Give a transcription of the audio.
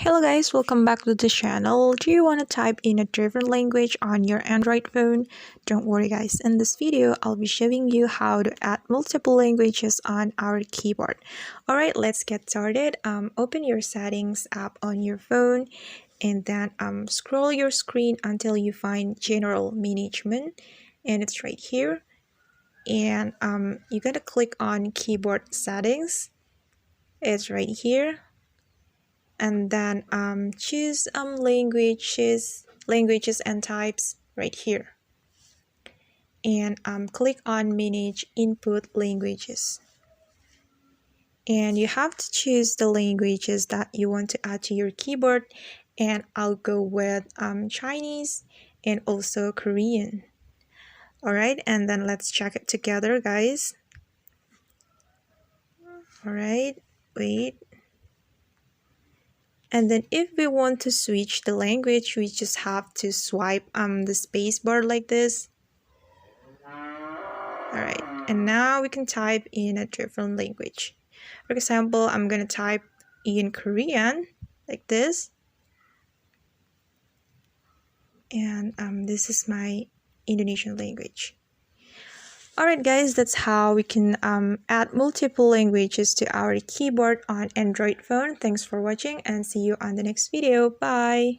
Hello guys, welcome back to the channel. Do you want to type in a different language on your Android phone? Don't worry guys, in this video I'll be showing you how to add multiple languages on our keyboard. Alright, let's get started. Open your settings app on your phone and then scroll your screen until you find general management, and it's right here. And you gotta click on keyboard settings. It's right here. And then choose languages and types right here, and click on manage input languages, and you have to choose the languages that you want to add to your keyboard, and I'll go with Chinese and also Korean. Alright, and then let's check it together guys. Alright, wait. And then if we want to switch the language, we just have to swipe the space bar like this. Alright, and now we can type in a different language. For example, I'm going to type in Korean like this. And this is my Indonesian language. Alright guys, that's how we can add multiple languages to our keyboard on Android phone. Thanks for watching and see you on the next video. Bye!